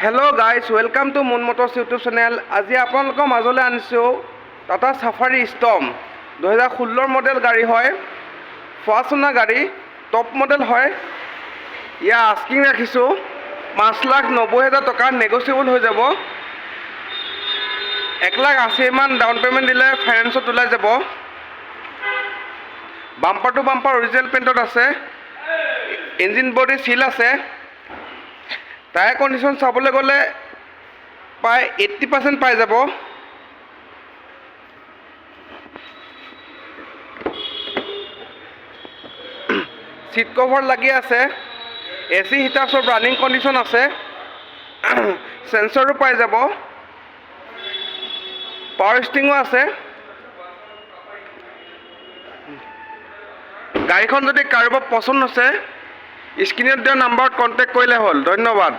Hello' guys, welcome to moon Motors YouTube channel. আজি আপোনালোকৰ মাজলৈ আনিছোঁ টাটা চাফাৰী ষ্টৰ্ম 2016 মডেল গাড়ী হয়। ফাৰ্ষ্ট অনাৰ গাড়ী, টপ মডেল হয়। ইয়াৰ আস্কিং ৰাখিছোঁ 5,90,000 টকা, নেগচিয়েবল হৈ যাব। 1,80,000 ডাউন পে'মেণ্ট দিলে ফাইনেন্সত ওলাই যাব। বাম্পাৰ টু বাম্পাৰ অৰিজিনেল পেইণ্টত আছে। ইঞ্জিন বডি চিল আছে। টায়াৰ কণ্ডিশ্যন চাবলৈ গ'লে প্ৰায় 80% পাই যাব। চিট কভাৰ লাগি আছে। AC হিটাৰ চব ৰানিং কণ্ডিশ্যন আছে। চেঞ্চৰো পাই যাব। পাৱাৰ ষ্টিঙো আছে। গাড়ীখন যদি কাৰোবাৰ পচন্দ আছে, স্ক্ৰীনত দিয়া নাম্বাৰত কণ্টেক্ট কৰিলে হ'ল। ধন্যবাদ।